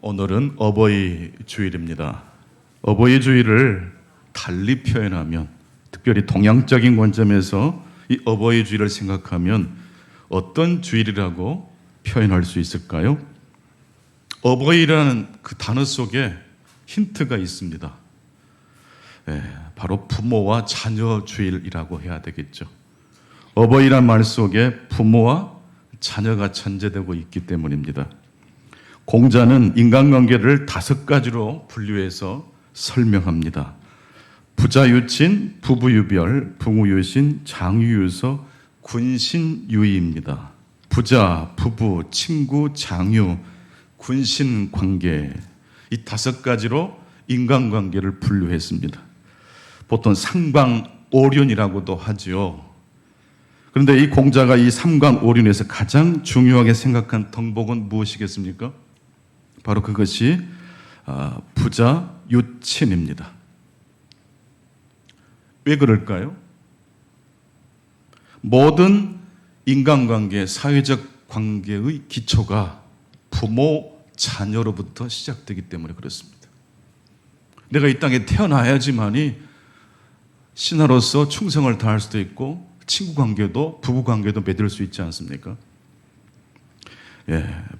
오늘은 어버이 주일입니다. 어버이 주일을 달리 표현하면, 특별히 동양적인 관점에서 이 어버이 주일을 생각하면 어떤 주일이라고 표현할 수 있을까요? 어버이라는 그 단어 속에 힌트가 있습니다. 바로 부모와 자녀 주일이라고 해야 되겠죠. 어버이란 말 속에 부모와 자녀가 전제되고 있기 때문입니다. 공자는 인간관계를 5가지로 분류해서 설명합니다. 부자유친, 부부유별, 붕우유신, 장유유서, 군신유의입니다. 부자, 부부, 친구, 장유, 군신관계, 이 5가지로 인간관계를 분류했습니다. 보통 삼광오륜이라고도 하지요. 그런데 이 공자가 이 삼광오륜에서 가장 중요하게 생각한 덕목은 무엇이겠습니까? 바로 그것이 부자유친입니다. 왜 그럴까요? 모든 인간관계, 사회적 관계의 기초가 부모, 자녀로부터 시작되기 때문에 그렇습니다. 내가 이 땅에 태어나야지만이 신하로서 충성을 다할 수도 있고 친구관계도, 부부관계도 맺을 수 있지 않습니까?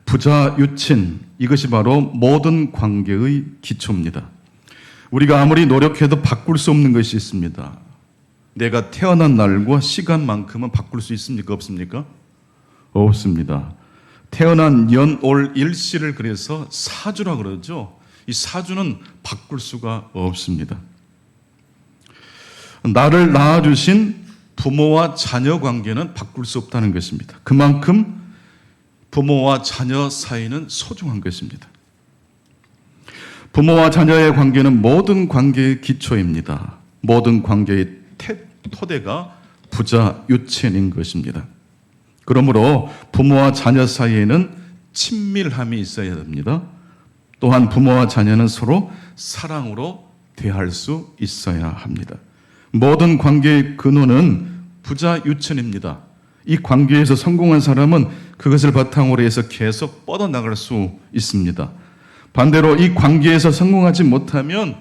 부자유친, 이것이 바로 모든 관계의 기초입니다. 우리가 아무리 노력해도 바꿀 수 없는 것이 있습니다. 내가 태어난 날과 시간만큼은 바꿀 수 있습니까? 없습니까? 없습니다. 태어난 연, 월, 일시를 그래서 사주라 그러죠. 이 사주는 바꿀 수가 없습니다. 나를 낳아주신 부모와 자녀 관계는 바꿀 수 없다는 것입니다. 그만큼 부모와 자녀 사이는 소중한 것입니다. 부모와 자녀의 관계는 모든 관계의 기초입니다. 모든 관계의 토대가 부자유친인 것입니다. 그러므로 부모와 자녀 사이에는 친밀함이 있어야 됩니다. 또한 부모와 자녀는 서로 사랑으로 대할 수 있어야 합니다. 모든 관계의 근원은 부자유친입니다. 이 관계에서 성공한 사람은 그것을 바탕으로 해서 계속 뻗어나갈 수 있습니다. 반대로 이 관계에서 성공하지 못하면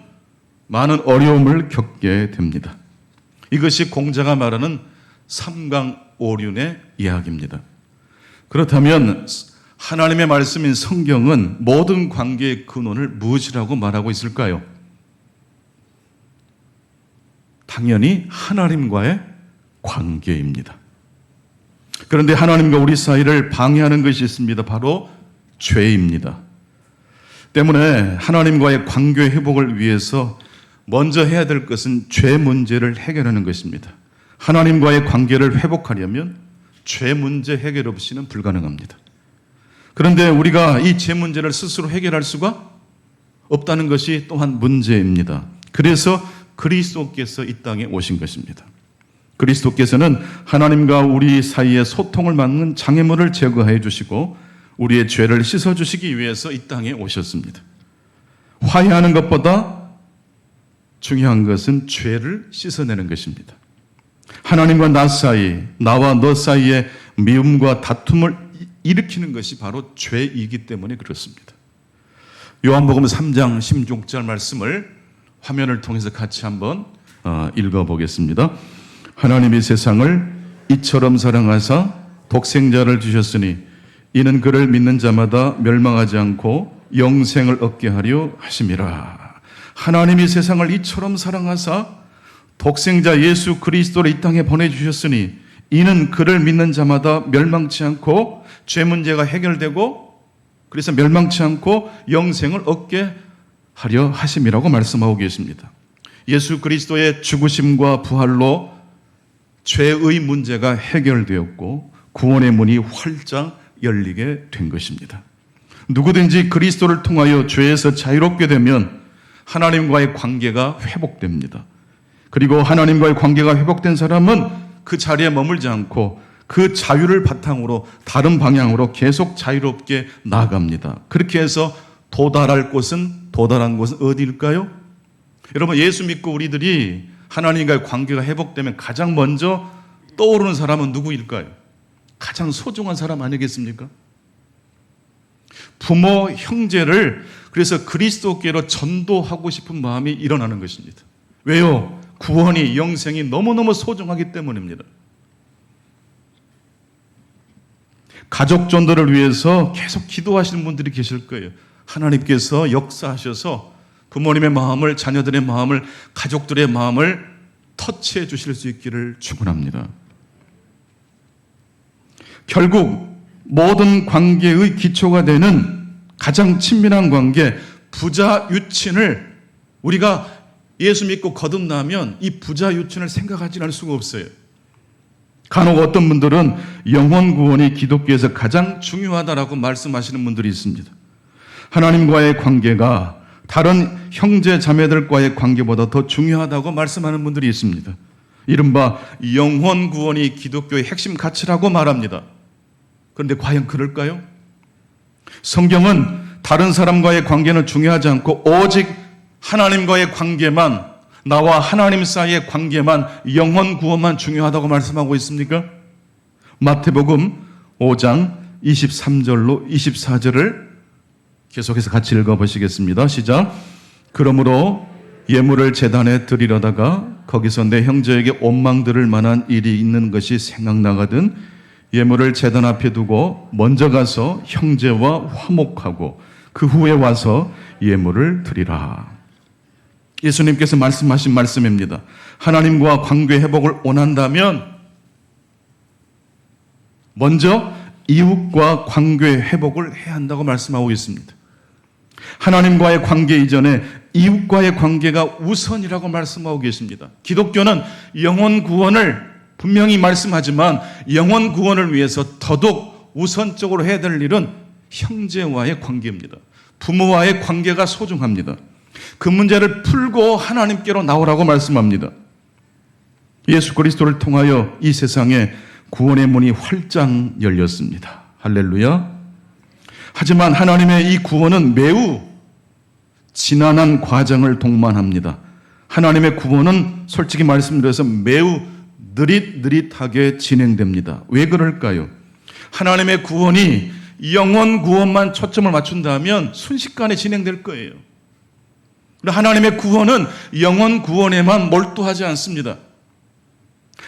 많은 어려움을 겪게 됩니다. 이것이 공자가 말하는 삼광오륜의 이야기입니다. 그렇다면 하나님의 말씀인 성경은 모든 관계의 근원을 무엇이라고 말하고 있을까요? 당연히 하나님과의 관계입니다. 그런데 하나님과 우리 사이를 방해하는 것이 있습니다. 바로 죄입니다. 때문에 하나님과의 관계 회복을 위해서 먼저 해야 될 것은 죄 문제를 해결하는 것입니다. 하나님과의 관계를 회복하려면 죄 문제 해결 없이는 불가능합니다. 그런데 우리가 이 죄 문제를 스스로 해결할 수가 없다는 것이 또한 문제입니다. 그래서 그리스도께서 이 땅에 오신 것입니다. 그리스도께서는 하나님과 우리 사이의 소통을 막는 장애물을 제거해 주시고 우리의 죄를 씻어주시기 위해서 이 땅에 오셨습니다. 화해하는 것보다 중요한 것은 죄를 씻어내는 것입니다. 하나님과 나 사이, 나와 너 사이의 미움과 다툼을 일으키는 것이 바로 죄이기 때문에 그렇습니다. 요한복음 3장 16절 말씀을 화면을 통해서 같이 한번 읽어보겠습니다. 하나님이 세상을 이처럼 사랑하사 독생자를 주셨으니 이는 그를 믿는 자마다 멸망하지 않고 영생을 얻게 하려 하심이라. 하나님이 세상을 이처럼 사랑하사 독생자 예수 그리스도를 이 땅에 보내주셨으니 이는 그를 믿는 자마다 멸망치 않고 죄 문제가 해결되고 그래서 멸망치 않고 영생을 얻게 하려 하심이라고 말씀하고 계십니다. 예수 그리스도의 죽으심과 부활로 죄의 문제가 해결되었고 구원의 문이 활짝 열리게 된 것입니다. 누구든지 그리스도를 통하여 죄에서 자유롭게 되면 하나님과의 관계가 회복됩니다. 그리고 하나님과의 관계가 회복된 사람은 그 자리에 머물지 않고 그 자유를 바탕으로 다른 방향으로 계속 자유롭게 나아갑니다. 그렇게 해서 도달한 곳은 어디일까요? 여러분, 예수 믿고 우리들이 하나님과의 관계가 회복되면 가장 먼저 떠오르는 사람은 누구일까요? 가장 소중한 사람 아니겠습니까? 부모, 형제를 그래서 그리스도께로 전도하고 싶은 마음이 일어나는 것입니다. 왜요? 구원이, 영생이 너무너무 소중하기 때문입니다. 가족 전도를 위해서 계속 기도하시는 분들이 계실 거예요. 하나님께서 역사하셔서 부모님의 마음을, 자녀들의 마음을, 가족들의 마음을 터치해 주실 수 있기를 축원합니다. 결국 모든 관계의 기초가 되는 가장 친밀한 관계, 부자 유친을 우리가 예수 믿고 거듭나면 이 부자 유친을 생각하지 않을 수가 없어요. 간혹 어떤 분들은 영혼 구원이 기독교에서 가장 중요하다라고 말씀하시는 분들이 있습니다. 하나님과의 관계가 다른 형제 자매들과의 관계보다 더 중요하다고 말씀하는 분들이 있습니다. 이른바 영혼 구원이 기독교의 핵심 가치라고 말합니다. 그런데 과연 그럴까요? 성경은 다른 사람과의 관계는 중요하지 않고 오직 하나님과의 관계만, 나와 하나님 사이의 관계만, 영혼 구원만 중요하다고 말씀하고 있습니까? 마태복음 5장 23절로 24절을 계속해서 같이 읽어보시겠습니다. 시작. 그러므로 예물을 제단에 드리려다가 거기서 내 형제에게 원망 들을 만한 일이 있는 것이 생각나거든 예물을 제단 앞에 두고 먼저 가서 형제와 화목하고 그 후에 와서 예물을 드리라. 예수님께서 말씀하신 말씀입니다. 하나님과 관계 회복을 원한다면 먼저 이웃과 관계 회복을 해야 한다고 말씀하고 있습니다. 하나님과의 관계 이전에 이웃과의 관계가 우선이라고 말씀하고 계십니다. 기독교는 영혼 구원을 분명히 말씀하지만 영혼 구원을 위해서 더더욱 우선적으로 해야 될 일은 형제와의 관계입니다. 부모와의 관계가 소중합니다. 그 문제를 풀고 하나님께로 나오라고 말씀합니다. 예수 그리스도를 통하여 이 세상에 구원의 문이 활짝 열렸습니다. 할렐루야. 하지만 하나님의 이 구원은 매우 지난한 과정을 동반합니다. 하나님의 구원은 솔직히 말씀드려서 매우 느릿느릿하게 진행됩니다. 왜 그럴까요? 하나님의 구원이 영혼 구원만 초점을 맞춘다면 순식간에 진행될 거예요. 하나님의 구원은 영혼 구원에만 몰두하지 않습니다.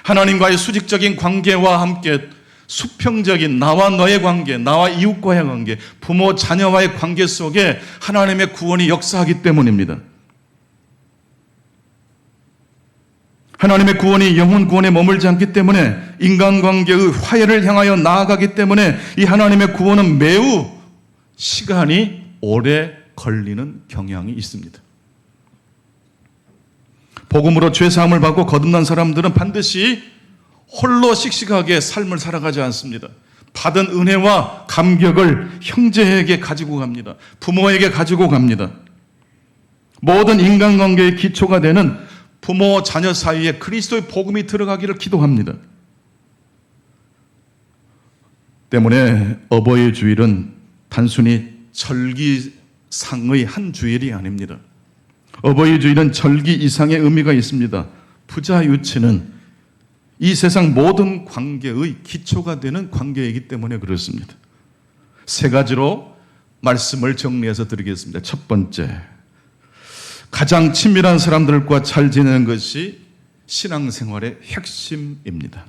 하나님과의 수직적인 관계와 함께 수평적인 나와 너의 관계, 나와 이웃과의 관계, 부모 자녀와의 관계 속에 하나님의 구원이 역사하기 때문입니다. 하나님의 구원이 영혼 구원에 머물지 않기 때문에 인간관계의 화해를 향하여 나아가기 때문에 이 하나님의 구원은 매우 시간이 오래 걸리는 경향이 있습니다. 복음으로 죄사함을 받고 거듭난 사람들은 반드시 홀로 씩씩하게 삶을 살아가지 않습니다. 받은 은혜와 감격을 형제에게 가지고 갑니다. 부모에게 가지고 갑니다. 모든 인간관계의 기초가 되는 부모, 자녀 사이에 그리스도의 복음이 들어가기를 기도합니다. 때문에 어버이 주일은 단순히 절기상의 한 주일이 아닙니다. 어버이 주일은 절기 이상의 의미가 있습니다. 부자 유치는 이 세상 모든 관계의 기초가 되는 관계이기 때문에 그렇습니다. 세 가지로 말씀을 정리해서 드리겠습니다. 첫 번째, 가장 친밀한 사람들과 잘 지내는 것이 신앙생활의 핵심입니다.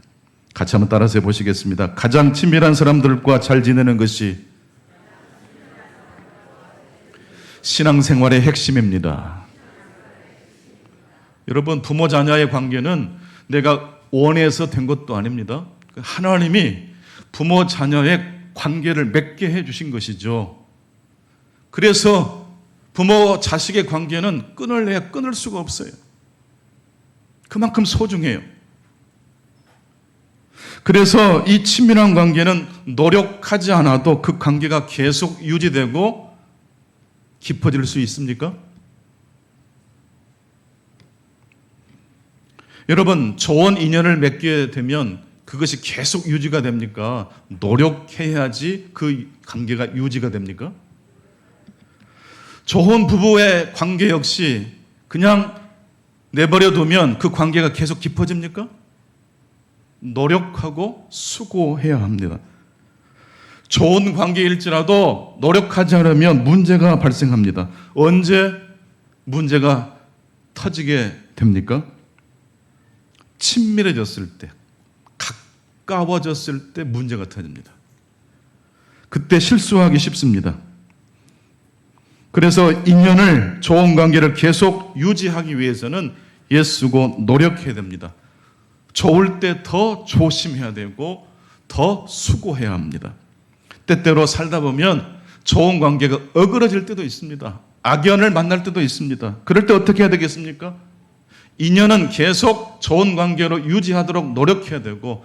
같이 한번 따라서 해보시겠습니다. 가장 친밀한 사람들과 잘 지내는 것이 신앙생활의 핵심입니다. 여러분, 부모 자녀의 관계는 내가 원해서 된 것도 아닙니다. 하나님이 부모 자녀의 관계를 맺게 해주신 것이죠. 그래서 부모 자식의 관계는 끊을래야 끊을 수가 없어요. 그만큼 소중해요. 그래서 이 친밀한 관계는 노력하지 않아도 그 관계가 계속 유지되고 깊어질 수 있습니까? 여러분, 좋은 인연을 맺게 되면 그것이 계속 유지가 됩니까? 노력해야지 그 관계가 유지가 됩니까? 좋은 부부의 관계 역시 그냥 내버려 두면 그 관계가 계속 깊어집니까? 노력하고 수고해야 합니다. 좋은 관계일지라도 노력하지 않으면 문제가 발생합니다. 언제 문제가 터지게 됩니까? 친밀해졌을 때, 가까워졌을 때 문제가 터집니다. 그때 실수하기 쉽습니다. 그래서 인연을, 좋은 관계를 계속 유지하기 위해서는 애쓰고 노력해야 됩니다. 좋을 때 더 조심해야 되고 더 수고해야 합니다. 때때로 살다 보면 좋은 관계가 어그러질 때도 있습니다. 악연을 만날 때도 있습니다. 그럴 때 어떻게 해야 되겠습니까? 인연은 계속 좋은 관계로 유지하도록 노력해야 되고,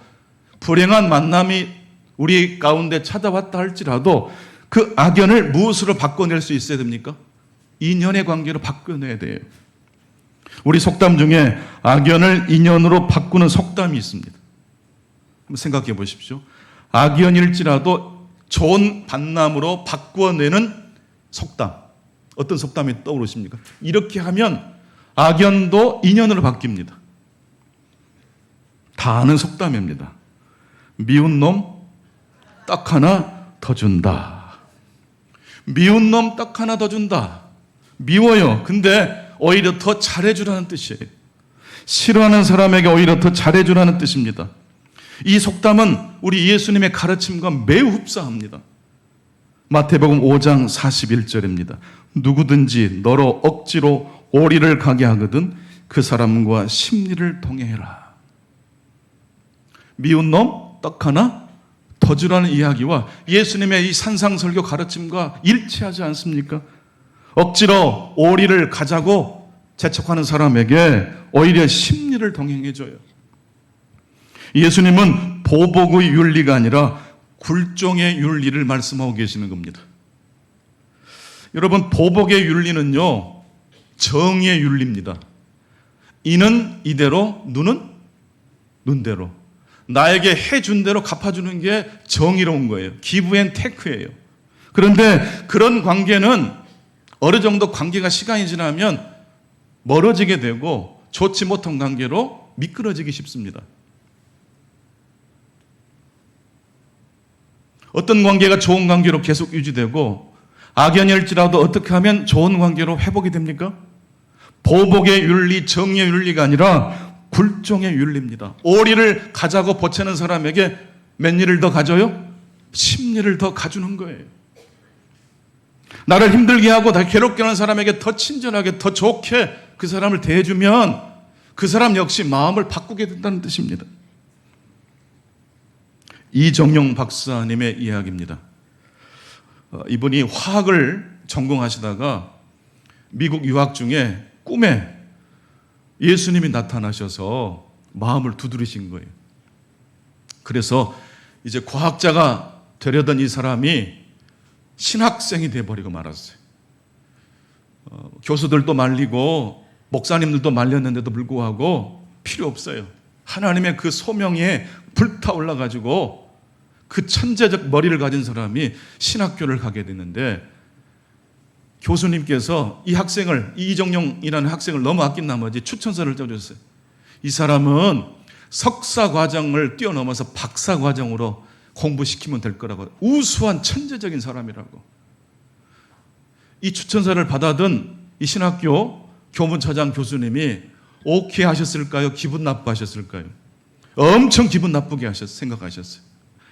불행한 만남이 우리 가운데 찾아왔다 할지라도 그 악연을 무엇으로 바꿔낼 수 있어야 됩니까? 인연의 관계로 바꿔내야 돼요. 우리 속담 중에 악연을 인연으로 바꾸는 속담이 있습니다. 한번 생각해 보십시오. 악연일지라도 좋은 만남으로 바꿔내는 속담. 어떤 속담이 떠오르십니까? 이렇게 하면 악연도 인연으로 바뀝니다. 다 아는 속담입니다. 미운 놈 딱 하나 더 준다. 미운 놈 딱 하나 더 준다. 미워요. 근데 오히려 더 잘해주라는 뜻이에요. 싫어하는 사람에게 오히려 더 잘해주라는 뜻입니다. 이 속담은 우리 예수님의 가르침과 매우 흡사합니다. 마태복음 5장 41절입니다. 누구든지 너로 억지로 오리를 가게 하거든 그 사람과 심리를 통해해라. 미운 놈 딱 하나 더 주라는 이야기와 예수님의 이 산상설교 가르침과 일치하지 않습니까? 억지로 오리를 가자고 재촉하는 사람에게 오히려 심리를 동행해줘요. 예수님은 보복의 윤리가 아니라 굴종의 윤리를 말씀하고 계시는 겁니다. 여러분, 보복의 윤리는요, 정의의 윤리입니다. 이는 이대로, 눈은 눈대로. 나에게 해준 대로 갚아주는 게 정의로운 거예요. 기브 앤 테크예요. 그런데 그런 관계는 어느 정도 관계가 시간이 지나면 멀어지게 되고 좋지 못한 관계로 미끄러지기 쉽습니다. 어떤 관계가 좋은 관계로 계속 유지되고 악연일지라도 어떻게 하면 좋은 관계로 회복이 됩니까? 보복의 윤리, 정의의 윤리가 아니라 굴종의 윤리입니다. 오리를 가자고 보채는 사람에게 몇 리를 더 가져요? 10리를 더 가주는 거예요. 나를 힘들게 하고 다 괴롭게 하는 사람에게 더 친절하게, 더 좋게 그 사람을 대해주면 그 사람 역시 마음을 바꾸게 된다는 뜻입니다. 이정용 박사님의 이야기입니다. 이분이 화학을 전공하시다가 미국 유학 중에 꿈에 예수님이 나타나셔서 마음을 두드리신 거예요. 그래서 이제 과학자가 되려던 이 사람이 신학생이 돼버리고 말았어요. 교수들도 말리고 목사님들도 말렸는데도 불구하고 필요 없어요. 하나님의 그 소명에 불타올라가지고 그 천재적 머리를 가진 사람이 신학교를 가게 됐는데, 교수님께서 이 학생을, 이정용이라는 학생을 너무 아낀 나머지 추천서를 써줬어요. 이 사람은 석사 과정을 뛰어넘어서 박사 과정으로 공부시키면 될 거라고. 우수한 천재적인 사람이라고. 이 추천서를 받아든 이 신학교 교문처장 교수님이 오케이 하셨을까요? 기분 나빠하셨을까요? 엄청 기분 나쁘게 생각하셨어요.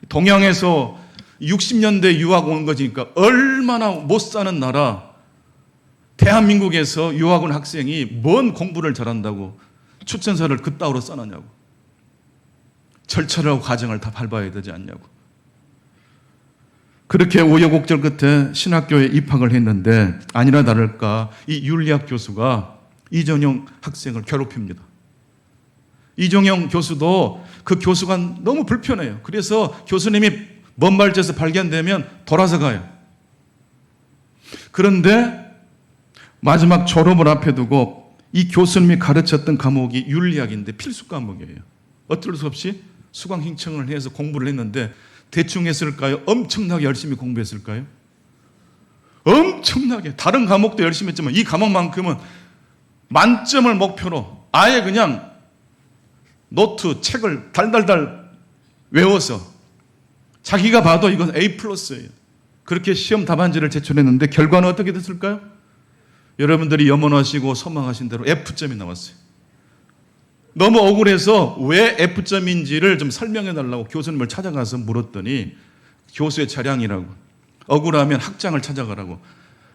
동양에서 60년대 유학 온 거니까 얼마나 못 사는 나라, 대한민국에서 유학 온 학생이 뭔 공부를 잘한다고 추천서를 그따위로 써놨냐고. 절차를 하고 과정을 다 밟아야 되지 않냐고. 그렇게 우여곡절 끝에 신학교에 입학을 했는데 아니나 다를까 이 윤리학 교수가 이정용 학생을 괴롭힙니다. 이정용 교수도 그 교수가 너무 불편해요. 그래서 교수님이 먼 발치에서 발견되면 돌아서 가요. 그런데 마지막 졸업을 앞에 두고 이 교수님이 가르쳤던 과목이 윤리학인데 필수 과목이에요. 어쩔 수 없이 수강 신청을 해서 공부를 했는데 대충 했을까요? 엄청나게 열심히 공부했을까요? 엄청나게. 다른 과목도 열심히 했지만 이 과목만큼은 만점을 목표로 아예 그냥 노트, 책을 달달달 외워서 자기가 봐도 이건 A+예요. 그렇게 시험 답안지를 제출했는데 결과는 어떻게 됐을까요? 여러분들이 염원하시고 소망하신 대로 F점이 나왔어요. 너무 억울해서 왜 F점인지를 좀 설명해 달라고 교수님을 찾아가서 물었더니 교수의 차량이라고, 억울하면 학장을 찾아가라고.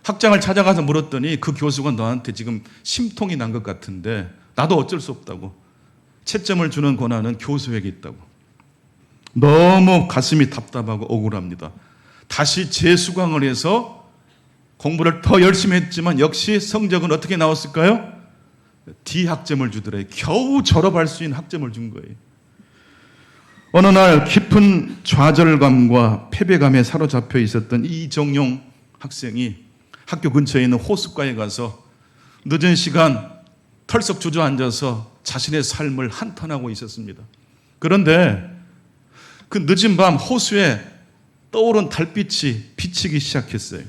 학장을 찾아가서 물었더니 그 교수가 너한테 지금 심통이 난 것 같은데 나도 어쩔 수 없다고. 채점을 주는 권한은 교수에게 있다고. 너무 가슴이 답답하고 억울합니다. 다시 재수강을 해서 공부를 더 열심히 했지만 역시 성적은 어떻게 나왔을까요? D 학점을 주더래요. 겨우 졸업할 수 있는 학점을 준 거예요. 어느 날 깊은 좌절감과 패배감에 사로잡혀 있었던 이정용 학생이 학교 근처에 있는 호숫가에 가서 늦은 시간 털썩 주저앉아서 자신의 삶을 한탄하고 있었습니다. 그런데 그 늦은 밤 호수에 떠오른 달빛이 비치기 시작했어요.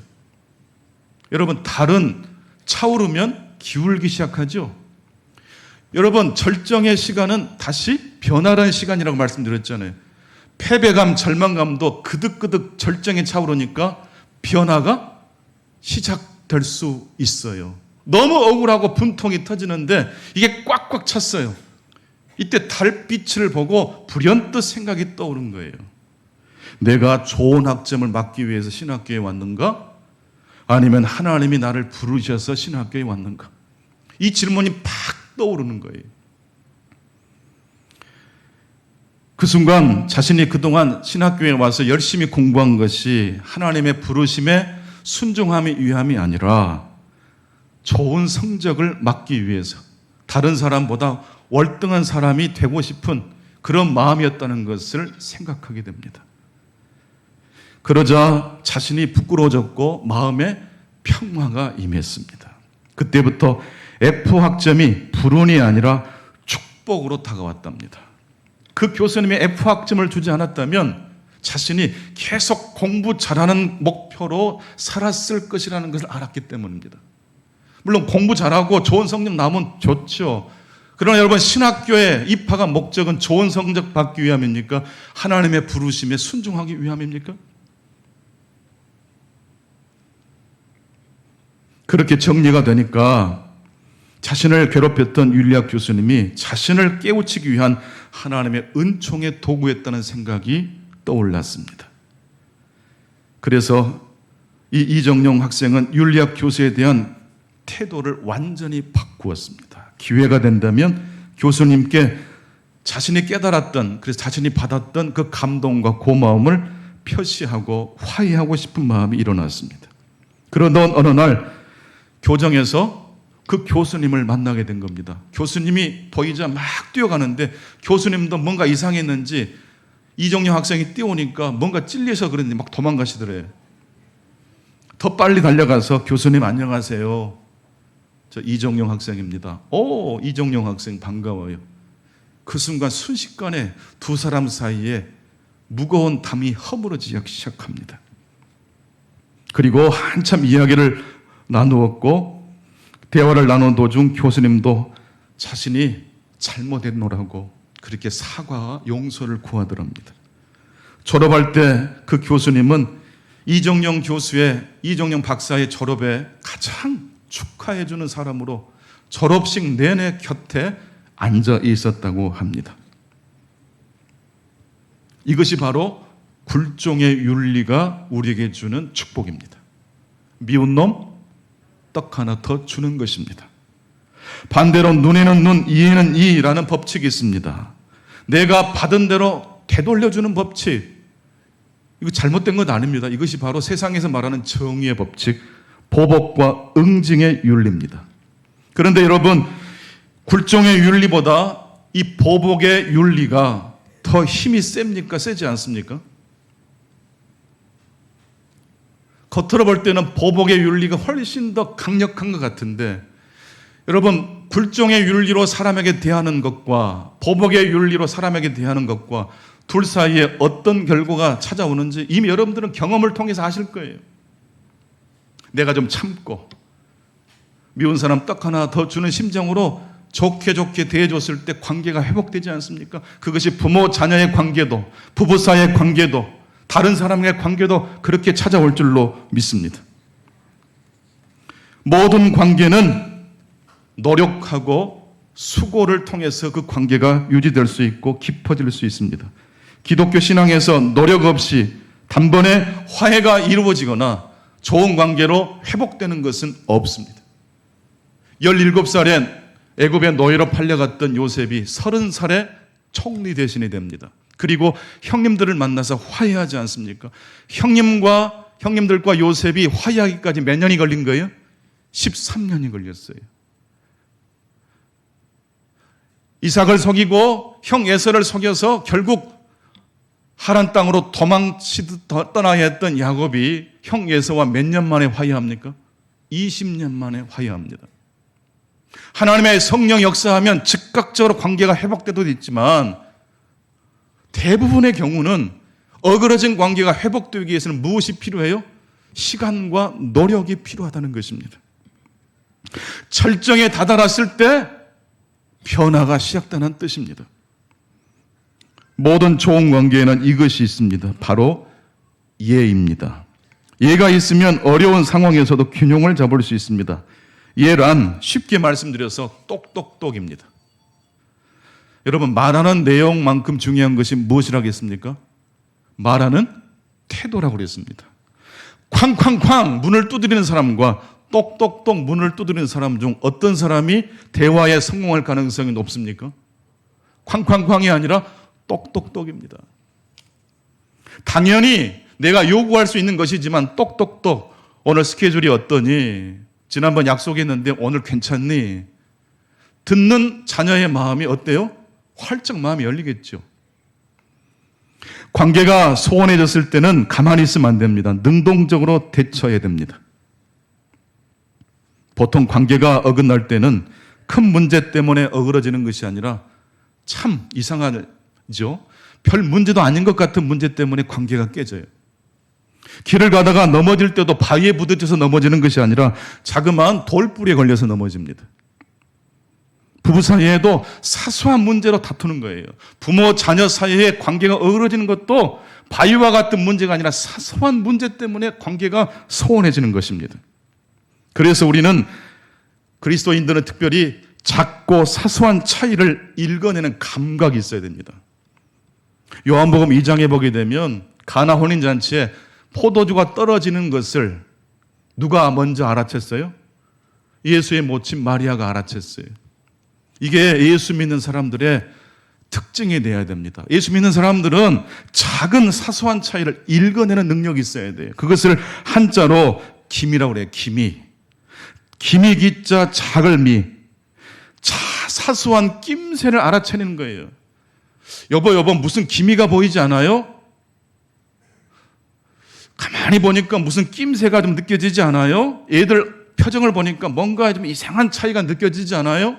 여러분, 달은 차오르면 기울기 시작하죠. 여러분, 절정의 시간은 다시 변화라는 시간이라고 말씀드렸잖아요. 패배감, 절망감도 그득그득 절정에 차오르니까 변화가 시작될 수 있어요. 너무 억울하고 분통이 터지는데 이게 꽉꽉 찼어요. 이때 달빛을 보고 불현듯 생각이 떠오른 거예요. 내가 좋은 학점을 받기 위해서 신학교에 왔는가? 아니면 하나님이 나를 부르셔서 신학교에 왔는가? 이 질문이 팍 떠오르는 거예요. 그 순간 자신이 그동안 신학교에 와서 열심히 공부한 것이 하나님의 부르심에 순종함이 위함이 아니라 좋은 성적을 맡기 위해서 다른 사람보다 월등한 사람이 되고 싶은 그런 마음이었다는 것을 생각하게 됩니다. 그러자 자신이 부끄러워졌고 마음에 평화가 임했습니다. 그때부터 F 학점이 불운이 아니라 축복으로 다가왔답니다. 그 교수님이 F 학점을 주지 않았다면 자신이 계속 공부 잘하는 목표로 살았을 것이라는 것을 알았기 때문입니다. 물론 공부 잘하고 좋은 성적 나오면 좋죠. 그러나 여러분, 신학교에 입학한 목적은 좋은 성적 받기 위함입니까? 하나님의 부르심에 순종하기 위함입니까? 그렇게 정리가 되니까 자신을 괴롭혔던 윤리학 교수님이 자신을 깨우치기 위한 하나님의 은총의 도구였다는 생각이 떠올랐습니다. 그래서 이 이정용 학생은 윤리학 교수에 대한 태도를 완전히 바꾸었습니다. 기회가 된다면 교수님께 자신이 깨달았던, 그래서 자신이 받았던 그 감동과 고마움을 표시하고 화해하고 싶은 마음이 일어났습니다. 그러던 어느 날 교정에서 그 교수님을 만나게 된 겁니다. 교수님이 보이자 막 뛰어가는데 교수님도 뭔가 이상했는지 이정용 학생이 뛰어오니까 뭔가 찔려서 그런지 막 도망가시더래요. 더 빨리 달려가서 교수님 안녕하세요. 저 이정용 학생입니다. 오, 이정용 학생 반가워요. 그 순간 순식간에 두 사람 사이에 무거운 담이 허물어지기 시작합니다. 그리고 한참 이야기를 나누었고 대화를 나눈 도중 교수님도 자신이 잘못했노라고 그렇게 사과와 용서를 구하더랍니다. 졸업할 때 그 교수님은 이정용 박사의 졸업에 가장 축하해주는 사람으로 졸업식 내내 곁에 앉아 있었다고 합니다. 이것이 바로 굴종의 윤리가 우리에게 주는 축복입니다. 미운 놈 떡 하나 더 주는 것입니다. 반대로 눈에는 눈, 이에는 이라는 법칙이 있습니다. 내가 받은 대로 되돌려주는 법칙, 이거 잘못된 건 아닙니다. 이것이 바로 세상에서 말하는 정의의 법칙, 보복과 응징의 윤리입니다. 그런데 여러분, 굴종의 윤리보다 이 보복의 윤리가 더 힘이 셉니까? 세지 않습니까? 겉으로 볼 때는 보복의 윤리가 훨씬 더 강력한 것 같은데 여러분, 굴종의 윤리로 사람에게 대하는 것과 보복의 윤리로 사람에게 대하는 것과 둘 사이에 어떤 결과가 찾아오는지 이미 여러분들은 경험을 통해서 아실 거예요. 내가 좀 참고 미운 사람 떡 하나 더 주는 심정으로 좋게 대해줬을 때 관계가 회복되지 않습니까? 그것이 부모 자녀의 관계도 부부 사이의 관계도 다른 사람과의 관계도 그렇게 찾아올 줄로 믿습니다. 모든 관계는 노력하고 수고를 통해서 그 관계가 유지될 수 있고 깊어질 수 있습니다. 기독교 신앙에서 노력 없이 단번에 화해가 이루어지거나 좋은 관계로 회복되는 것은 없습니다. 17살에 애굽의 노예로 팔려갔던 요셉이 30살에 총리 대신이 됩니다. 그리고 형님들을 만나서 화해하지 않습니까? 형님들과 요셉이 화해하기까지 몇 년이 걸린 거예요? 13년이 걸렸어요. 이삭을 속이고 형 에서를 속여서 결국 하란 땅으로 도망치듯 떠나야 했던 야곱이 형 에서와 몇 년 만에 화해합니까? 20년 만에 화해합니다. 하나님의 성령 역사하면 즉각적으로 관계가 회복되도 있지만 대부분의 경우는 어그러진 관계가 회복되기 위해서는 무엇이 필요해요? 시간과 노력이 필요하다는 것입니다. 절정에 다다랐을 때 변화가 시작되는 뜻입니다. 모든 좋은 관계에는 이것이 있습니다. 바로 예입니다. 예가 있으면 어려운 상황에서도 균형을 잡을 수 있습니다. 예란 쉽게 말씀드려서 똑똑똑입니다. 여러분, 말하는 내용만큼 중요한 것이 무엇이라겠습니까? 말하는 태도라고 그랬습니다. 쾅쾅쾅 문을 두드리는 사람과 똑똑똑 문을 두드리는 사람 중 어떤 사람이 대화에 성공할 가능성이 높습니까? 쾅쾅쾅이 아니라 똑똑똑입니다. 당연히 내가 요구할 수 있는 것이지만 똑똑똑 오늘 스케줄이 어떠니? 지난번 약속했는데 오늘 괜찮니? 듣는 자녀의 마음이 어때요? 활짝 마음이 열리겠죠. 관계가 소원해졌을 때는 가만히 있으면 안 됩니다. 능동적으로 대처해야 됩니다. 보통 관계가 어긋날 때는 큰 문제 때문에 어그러지는 것이 아니라 참 이상하죠. 별 문제도 아닌 것 같은 문제 때문에 관계가 깨져요. 길을 가다가 넘어질 때도 바위에 부딪혀서 넘어지는 것이 아니라 자그마한 돌뿌리에 걸려서 넘어집니다. 부부 사이에도 사소한 문제로 다투는 거예요. 부모, 자녀 사이에 관계가 어그러지는 것도 바위와 같은 문제가 아니라 사소한 문제 때문에 관계가 소원해지는 것입니다. 그래서 우리는 그리스도인들은 특별히 작고 사소한 차이를 읽어내는 감각이 있어야 됩니다. 요한복음 2장에 보게 되면 가나 혼인잔치에 포도주가 떨어지는 것을 누가 먼저 알아챘어요? 예수의 모친 마리아가 알아챘어요. 이게 예수 믿는 사람들의 특징이 돼야 됩니다. 예수 믿는 사람들은 작은 사소한 차이를 읽어내는 능력이 있어야 돼요. 그것을 한자로 기미라고 그래요. 기미. 기미 기자 작을 미. 사소한 낌새를 알아채는 거예요. 여보 무슨 기미가 보이지 않아요? 가만히 보니까 무슨 낌새가 좀 느껴지지 않아요? 애들 표정을 보니까 뭔가 좀 이상한 차이가 느껴지지 않아요?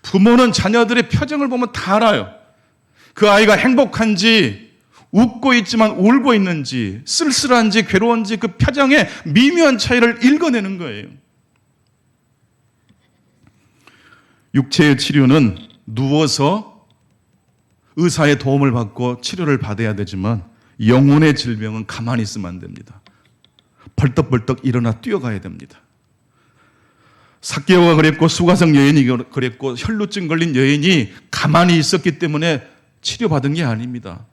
부모는 자녀들의 표정을 보면 다 알아요. 그 아이가 행복한지, 웃고 있지만 울고 있는지, 쓸쓸한지, 괴로운지 그 표정의 미묘한 차이를 읽어내는 거예요. 육체의 치료는 누워서 의사의 도움을 받고 치료를 받아야 되지만 영혼의 질병은 가만히 있으면 안 됩니다. 벌떡벌떡 일어나 뛰어가야 됩니다. 삭개오가 그랬고 수가성 여인이 그랬고 혈루증 걸린 여인이 가만히 있었기 때문에 치료받은 게 아닙니다.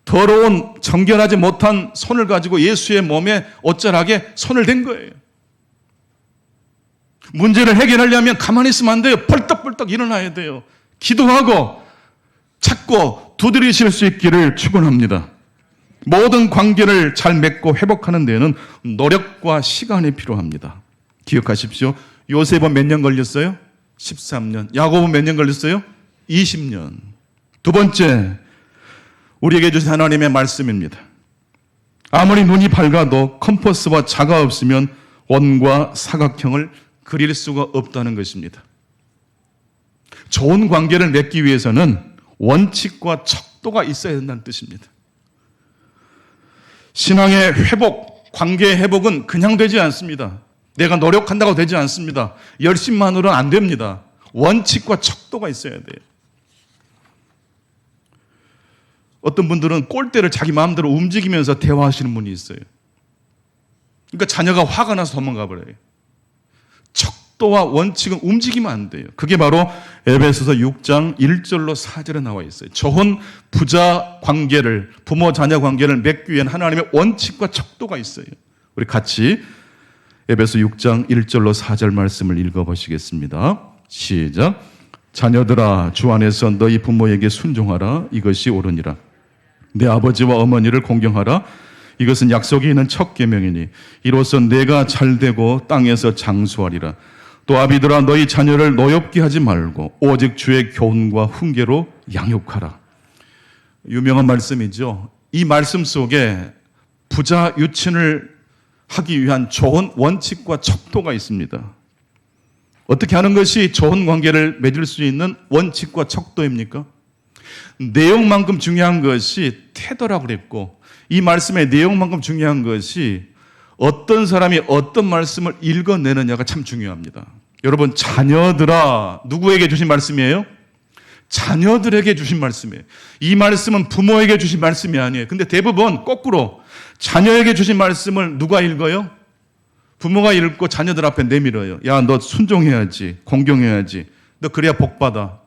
더러운 정결하지 못한 손을 가지고 예수의 몸에 옷자락에 손을 댄 거예요. 문제를 해결하려면 가만히 있으면 안 돼요. 벌떡벌떡 일어나야 돼요. 기도하고 찾고 두드리실 수 있기를 축원합니다. 모든 관계를 잘 맺고 회복하는 데에는 노력과 시간이 필요합니다. 기억하십시오. 요셉은 몇 년 걸렸어요? 13년. 야곱은 몇 년 걸렸어요? 20년. 두 번째, 우리에게 주신 하나님의 말씀입니다. 아무리 눈이 밝아도 컴퍼스와 자가 없으면 원과 사각형을 그릴 수가 없다는 것입니다. 좋은 관계를 맺기 위해서는 원칙과 척도가 있어야 된다는 뜻입니다. 신앙의 회복, 관계의 회복은 그냥 되지 않습니다. 내가 노력한다고 되지 않습니다. 열심만으로는 안 됩니다. 원칙과 척도가 있어야 돼요. 어떤 분들은 꼴대를 자기 마음대로 움직이면서 대화하시는 분이 있어요. 그러니까 자녀가 화가 나서 도망가 버려요. 척도와 원칙은 움직이면 안 돼요. 그게 바로 에베소서 6장 1절로 4절에 나와 있어요. 좋은 부자 관계를, 부모 자녀 관계를 맺기 위한 하나님의 원칙과 척도가 있어요. 우리 같이 에베소 6장 1절로 4절 말씀을 읽어보시겠습니다. 시작. 자녀들아, 주 안에서 너희 부모에게 순종하라. 이것이 옳으니라. 내 아버지와 어머니를 공경하라. 이것은 약속이 있는 첫 계명이니 이로써 내가 잘되고 땅에서 장수하리라. 또 아비들아, 너희 자녀를 노엽게 하지 말고 오직 주의 교훈과 훈계로 양육하라. 유명한 말씀이죠. 이 말씀 속에 부자 유친을 하기 위한 좋은 원칙과 척도가 있습니다. 어떻게 하는 것이 좋은 관계를 맺을 수 있는 원칙과 척도입니까? 내용만큼 중요한 것이 태도라고 그랬고, 이 말씀의 내용만큼 중요한 것이 어떤 사람이 어떤 말씀을 읽어내느냐가 참 중요합니다. 여러분, 자녀들아, 누구에게 주신 말씀이에요? 자녀들에게 주신 말씀이에요. 이 말씀은 부모에게 주신 말씀이 아니에요. 근데 대부분 거꾸로 자녀에게 주신 말씀을 누가 읽어요? 부모가 읽고 자녀들 앞에 내밀어요. 야, 너 순종해야지, 공경해야지, 너 그래야 복받아.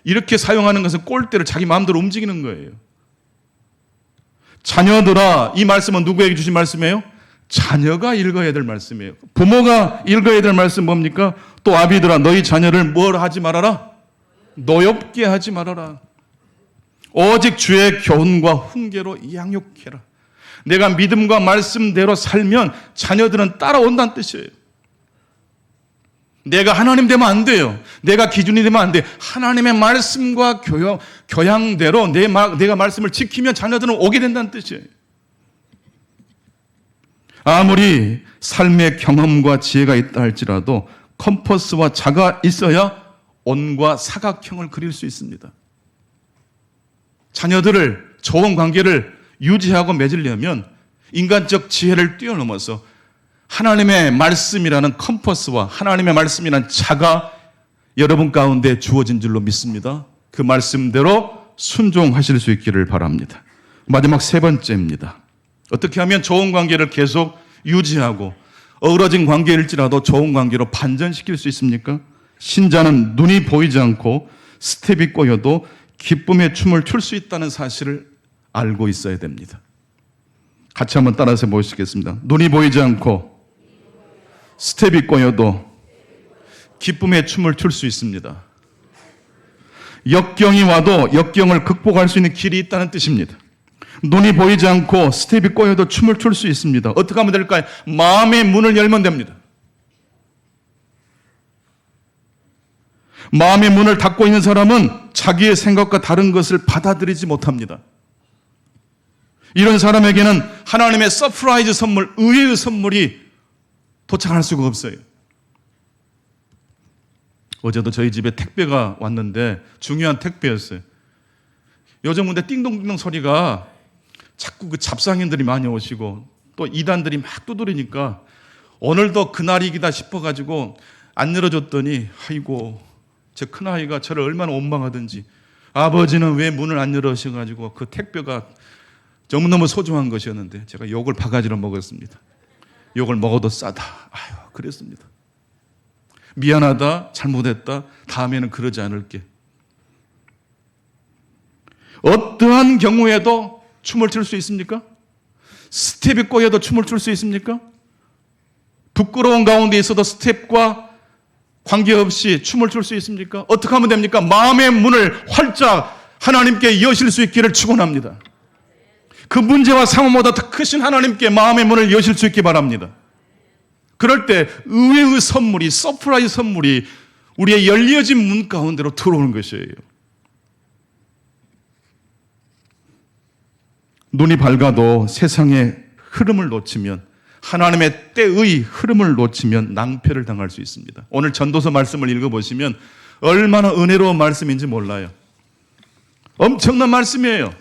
이렇게 사용하는 것은 꼴대를 자기 마음대로 움직이는 거예요. 자녀들아, 이 말씀은 누구에게 주신 말씀이에요? 자녀가 읽어야 될 말씀이에요. 부모가 읽어야 될 말씀 뭡니까? 또 아비들아, 너희 자녀를 뭘 하지 말아라? 노엽게 하지 말아라. 오직 주의 교훈과 훈계로 양육해라. 내가 믿음과 말씀대로 살면 자녀들은 따라온다는 뜻이에요. 내가 하나님 되면 안 돼요. 내가 기준이 되면 안 돼요. 하나님의 말씀과 교양대로 내가 말씀을 지키면 자녀들은 오게 된다는 뜻이에요. 아무리 삶의 경험과 지혜가 있다 할지라도 컴퍼스와 자가 있어야 원과 사각형을 그릴 수 있습니다. 자녀들을, 좋은 관계를 유지하고 맺으려면 인간적 지혜를 뛰어넘어서 하나님의 말씀이라는 컴퍼스와 하나님의 말씀이라는 자가 여러분 가운데 주어진 줄로 믿습니다. 그 말씀대로 순종하실 수 있기를 바랍니다. 마지막 세 번째입니다. 어떻게 하면 좋은 관계를 계속 유지하고 어우러진 관계일지라도 좋은 관계로 반전시킬 수 있습니까? 신자는 눈이 보이지 않고 스텝이 꼬여도 기쁨의 춤을 출 수 있다는 사실을 알고 있어야 됩니다. 같이 한번 따라서 보시겠습니다. 눈이 보이지 않고 스텝이 꼬여도 기쁨의 춤을 출 수 있습니다. 역경이 와도 역경을 극복할 수 있는 길이 있다는 뜻입니다. 눈이 보이지 않고 스텝이 꼬여도 춤을 출 수 있습니다. 어떻게 하면 될까요? 마음의 문을 열면 됩니다. 마음의 문을 닫고 있는 사람은 자기의 생각과 다른 것을 받아들이지 못합니다. 이런 사람에게는 하나님의 서프라이즈 선물, 의외의 선물이 도착할 수가 없어요. 어제도 저희 집에 택배가 왔는데 중요한 택배였어요. 요즘 근데 띵동띵동 소리가 자꾸 그 잡상인들이 많이 오시고 또 이단들이 막 두드리니까 오늘도 그날이기다 싶어가지고 안 열어줬더니 아이고 제 큰아이가 저를 얼마나 원망하든지 아버지는 왜 문을 안 열어주셔가지고 그 택배가 너무너무 소중한 것이었는데 제가 욕을 바가지로 먹었습니다. 욕을 먹어도 싸다. 아유, 그랬습니다. 미안하다, 잘못했다, 다음에는 그러지 않을게. 어떠한 경우에도 춤을 출 수 있습니까? 스텝이 꼬여도 춤을 출 수 있습니까? 부끄러운 가운데 있어도 스텝과 관계없이 춤을 출 수 있습니까? 어떻게 하면 됩니까? 마음의 문을 활짝 하나님께 여실 수 있기를 축원합니다. 그 문제와 상황보다 더 크신 하나님께 마음의 문을 여실 수 있기 바랍니다. 그럴 때 의외의 선물이, 서프라이즈 선물이 우리의 열려진 문 가운데로 들어오는 것이에요. 눈이 밝아도 세상의 흐름을 놓치면, 하나님의 때의 흐름을 놓치면 낭패를 당할 수 있습니다. 오늘 전도서 말씀을 읽어보시면 얼마나 은혜로운 말씀인지 몰라요. 엄청난 말씀이에요.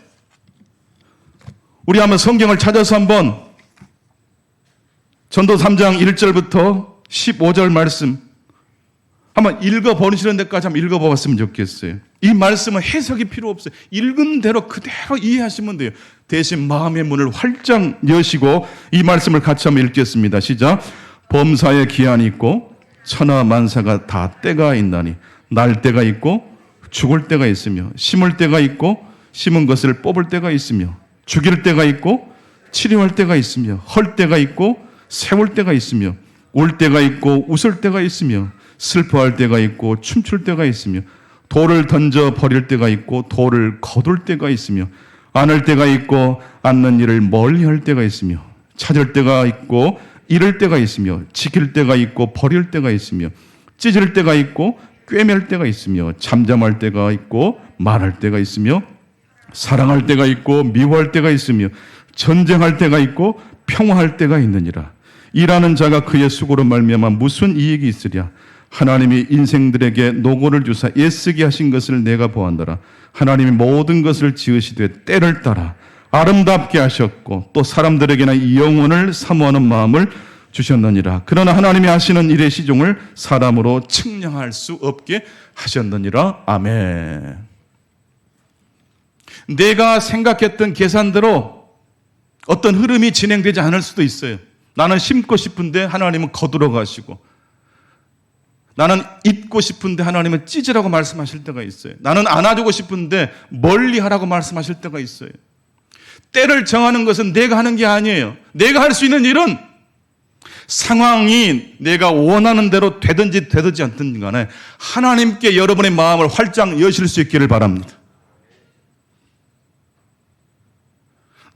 우리 한번 성경을 찾아서 한번 전도 3장 1절부터 15절 말씀 한번 읽어보시는 데까지 한번 읽어보았으면 좋겠어요. 이 말씀은 해석이 필요 없어요. 읽은 대로 그대로 이해하시면 돼요. 대신 마음의 문을 활짝 여시고 이 말씀을 같이 한번 읽겠습니다. 시작. 범사에 기한이 있고 천하 만사가 다 때가 있나니 날 때가 있고 죽을 때가 있으며 심을 때가 있고 심은 것을 뽑을 때가 있으며 죽일 때가 있고 치료할 때가 있으며 헐 때가 있고 세울 때가 있으며 울 때가 있고 웃을 때가 있으며 슬퍼할 때가 있고 춤출 때가 있으며 돌을 던져 버릴 때가 있고 돌을 거둘 때가 있으며 안을 때가 있고 않는 일을 멀리할 때가 있으며 찾을 때가 있고 잃을 때가 있으며 지킬 때가 있고 버릴 때가 있으며 찢을 때가 있고 꿰맬 때가 있으며 잠잠할 때가 있고 말할 때가 있으며 사랑할 때가 있고 미워할 때가 있으며 전쟁할 때가 있고 평화할 때가 있느니라. 일하는 자가 그의 수고로 말미암아 무슨 이익이 있으랴. 하나님이 인생들에게 노고를 주사 애쓰게 하신 것을 내가 보았노라. 하나님이 모든 것을 지으시되 때를 따라 아름답게 하셨고 또 사람들에게나 영혼을 사모하는 마음을 주셨느니라. 그러나 하나님이 하시는 일의 시종을 사람으로 측량할 수 없게 하셨느니라. 아멘. 내가 생각했던 계산대로 어떤 흐름이 진행되지 않을 수도 있어요. 나는 심고 싶은데 하나님은 거두러 가시고, 나는 잊고 싶은데 하나님은 찢으라고 말씀하실 때가 있어요. 나는 안아주고 싶은데 멀리 하라고 말씀하실 때가 있어요. 때를 정하는 것은 내가 하는 게 아니에요. 내가 할 수 있는 일은 상황이 내가 원하는 대로 되든지 되든지 않든지 간에 하나님께 여러분의 마음을 활짝 여실 수 있기를 바랍니다.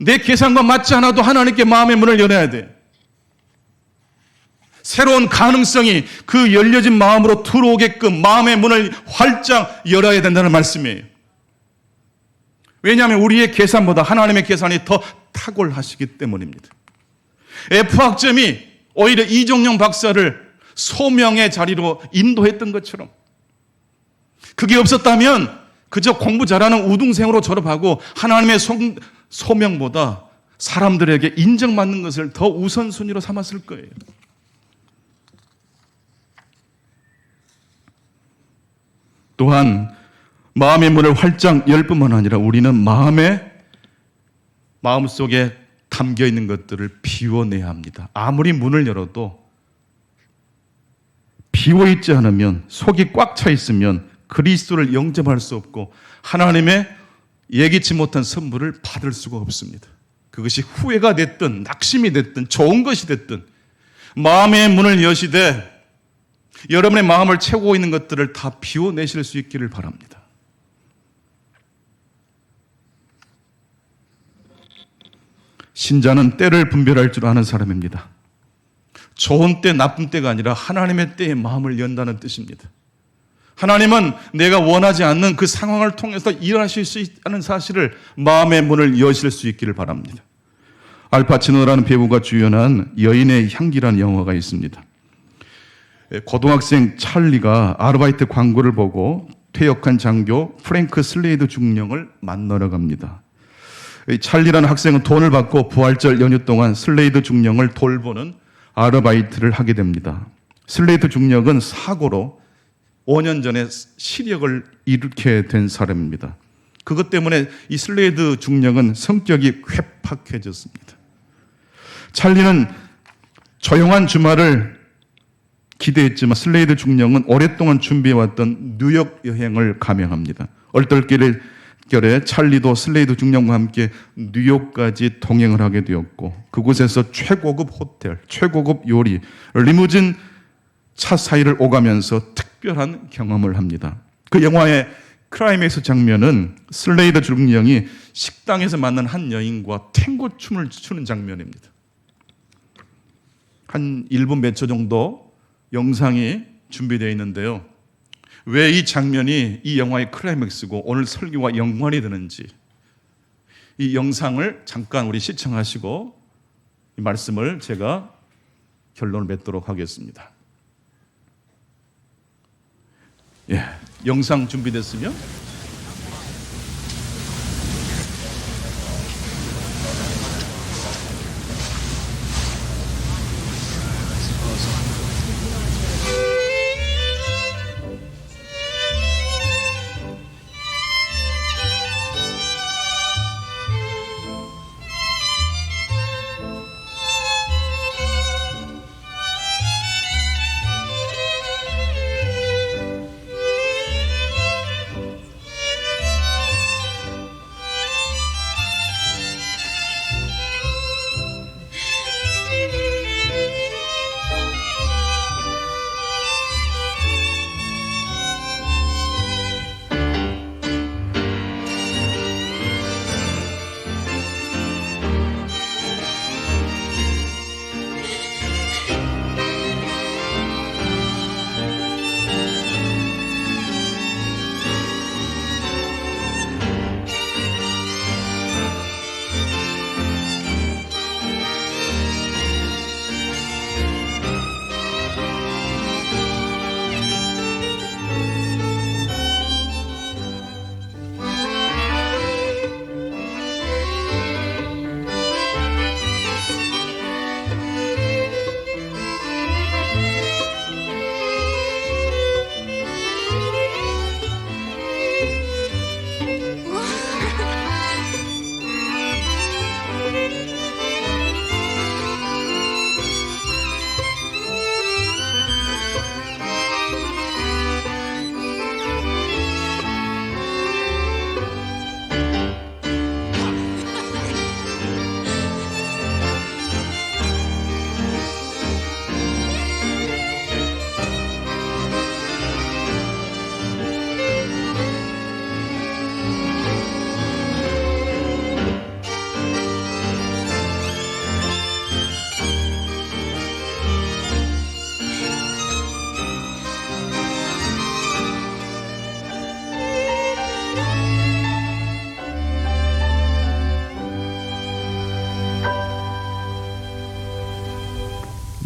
내 계산과 맞지 않아도 하나님께 마음의 문을 열어야 돼요. 새로운 가능성이 그 열려진 마음으로 들어오게끔 마음의 문을 활짝 열어야 된다는 말씀이에요. 왜냐하면 우리의 계산보다 하나님의 계산이 더 탁월하시기 때문입니다. F학점이 오히려 이종용 박사를 소명의 자리로 인도했던 것처럼, 그게 없었다면 그저 공부 잘하는 우등생으로 졸업하고 하나님의 소명보다 사람들에게 인정받는 것을 더 우선순위로 삼았을 거예요. 또한 마음의 문을 활짝 열 뿐만 아니라 우리는 마음속에 담겨 있는 것들을 비워내야 합니다. 아무리 문을 열어도 비워있지 않으면, 속이 꽉 차 있으면 그리스도를 영접할 수 없고 하나님의 예기치 못한 선물을 받을 수가 없습니다. 그것이 후회가 됐든 낙심이 됐든 좋은 것이 됐든 마음의 문을 여시되 여러분의 마음을 채우고 있는 것들을 다 비워내실 수 있기를 바랍니다. 신자는 때를 분별할 줄 아는 사람입니다. 좋은 때, 나쁜 때가 아니라 하나님의 때에 마음을 연다는 뜻입니다. 하나님은 내가 원하지 않는 그 상황을 통해서 일하실 수 있다는 사실을 마음의 문을 여실 수 있기를 바랍니다. 알파치노라는 배우가 주연한 여인의 향기라는 영화가 있습니다. 고등학생 찰리가 아르바이트 광고를 보고 퇴역한 장교 프랭크 슬레이드 중령을 만나러 갑니다. 찰리라는 학생은 돈을 받고 부활절 연휴 동안 슬레이드 중령을 돌보는 아르바이트를 하게 됩니다. 슬레이드 중령은 사고로 5년 전에 시력을 잃게 된 사람입니다. 그것 때문에 이 슬레이드 중령은 성격이 괴팍해졌습니다. 찰리는 조용한 주말을 기대했지만 슬레이드 중령은 오랫동안 준비해왔던 뉴욕 여행을 감행합니다. 얼떨결에 찰리도 슬레이드 중령과 함께 뉴욕까지 동행을 하게 되었고, 그곳에서 최고급 호텔, 최고급 요리, 리무진 차 사이를 오가면서 특별한 경험을 합니다. 그 영화의 클라이맥스 장면은 슬레이드 중령이 식당에서 만난 한 여인과 탱고 춤을 추는 장면입니다. 한 1분 몇 초 정도 영상이 준비되어 있는데요. 왜 이 장면이 이 영화의 클라이맥스고 오늘 설교와 연관이 되는지 이 영상을 잠깐 우리 시청하시고 이 말씀을 제가 결론을 맺도록 하겠습니다. 예, 영상 준비됐으면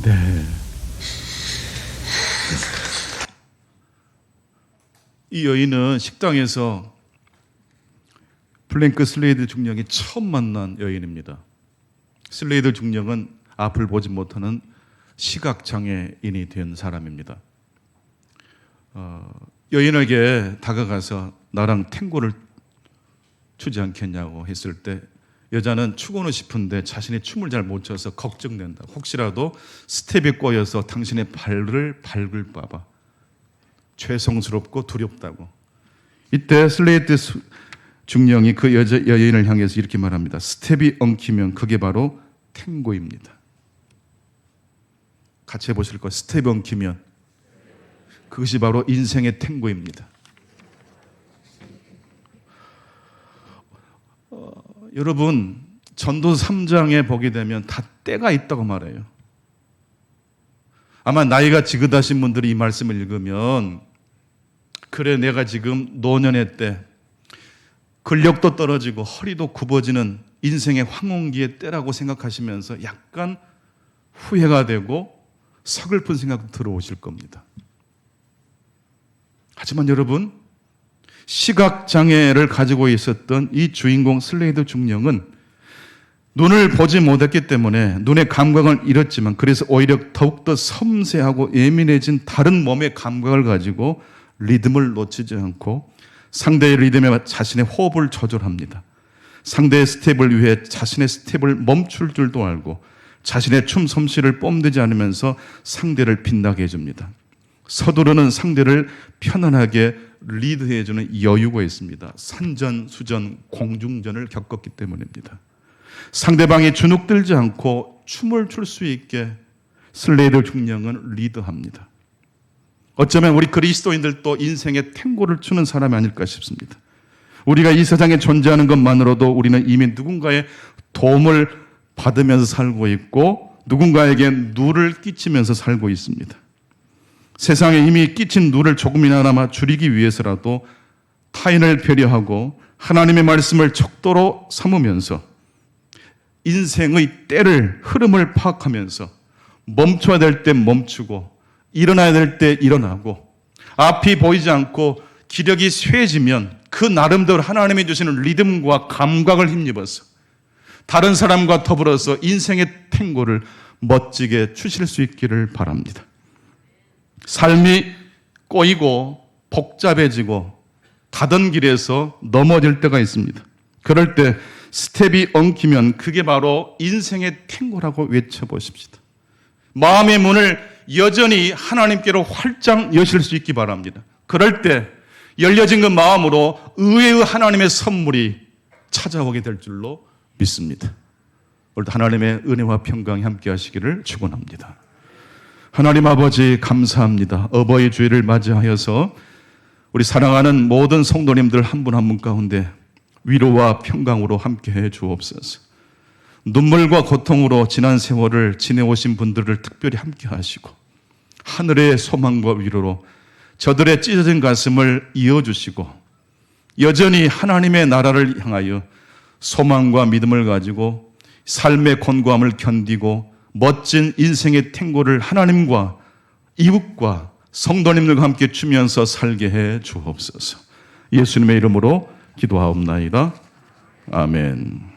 네. 이 여인은 식당에서 플랭크 슬레이드 중령이 처음 만난 여인입니다. 슬레이드 중령은 앞을 보지 못하는 시각장애인이 된 사람입니다. 여인에게 다가가서 나랑 탱고를 추지 않겠냐고 했을 때 여자는 추고는 싶은데 자신이 춤을 잘 못 춰서 걱정된다. 혹시라도 스텝이 꼬여서 당신의 발을 밟을까 봐 죄송스럽고 두렵다고. 이때 슬레이드 중령이 그 여인을 향해서 이렇게 말합니다. 스텝이 엉키면 그게 바로 탱고입니다. 같이 해보실 거예요. 스텝이 엉키면 그것이 바로 인생의 탱고입니다. 여러분, 전도 3장에 보게 되면 다 때가 있다고 말해요. 아마 나이가 지긋하신 분들이 이 말씀을 읽으면 그래, 내가 지금 노년의 때, 근력도 떨어지고 허리도 굽어지는 인생의 황혼기의 때라고 생각하시면서 약간 후회가 되고 서글픈 생각도 들어오실 겁니다. 하지만 여러분, 시각장애를 가지고 있었던 이 주인공 슬레이드 중령은 눈을 보지 못했기 때문에 눈의 감각을 잃었지만 그래서 오히려 더욱더 섬세하고 예민해진 다른 몸의 감각을 가지고 리듬을 놓치지 않고 상대의 리듬에 자신의 호흡을 조절합니다. 상대의 스텝을 위해 자신의 스텝을 멈출 줄도 알고 자신의 춤 솜씨를 뽐내지 않으면서 상대를 빛나게 해줍니다. 서두르는 상대를 편안하게 리드해주는 여유가 있습니다. 산전수전, 공중전을 겪었기 때문입니다. 상대방이 주눅들지 않고 춤을 출 수 있게 슬레이드 중령은 리드합니다. 어쩌면 우리 그리스도인들도 인생의 탱고를 추는 사람이 아닐까 싶습니다. 우리가 이 세상에 존재하는 것만으로도 우리는 이미 누군가의 도움을 받으면서 살고 있고 누군가에게 누를 끼치면서 살고 있습니다. 세상에 이미 끼친 누를 조금이나마 줄이기 위해서라도 타인을 배려하고 하나님의 말씀을 척도로 삼으면서 인생의 때를, 흐름을 파악하면서 멈춰야 될 때 멈추고 일어나야 될 때 일어나고 앞이 보이지 않고 기력이 쇠해지면 그 나름대로 하나님이 주시는 리듬과 감각을 힘입어서 다른 사람과 더불어서 인생의 탱고를 멋지게 추실 수 있기를 바랍니다. 삶이 꼬이고 복잡해지고 가던 길에서 넘어질 때가 있습니다. 그럴 때 스텝이 엉키면 그게 바로 인생의 탱고라고 외쳐보십시다. 마음의 문을 여전히 하나님께로 활짝 여실 수 있기 바랍니다. 그럴 때 열려진 그 마음으로 의외의 하나님의 선물이 찾아오게 될 줄로 믿습니다. 오늘도 하나님의 은혜와 평강이 함께 하시기를 축원합니다. 하나님 아버지 감사합니다. 어버이 주일을 맞이하여서 우리 사랑하는 모든 성도님들 한 분 한 분 가운데 위로와 평강으로 함께해 주옵소서. 눈물과 고통으로 지난 세월을 지내오신 분들을 특별히 함께 하시고 하늘의 소망과 위로로 저들의 찢어진 가슴을 이어주시고 여전히 하나님의 나라를 향하여 소망과 믿음을 가지고 삶의 곤고함을 견디고 멋진 인생의 탱고를 하나님과 이웃과 성도님들과 함께 추면서 살게 해 주옵소서. 예수님의 이름으로 기도하옵나이다. 아멘.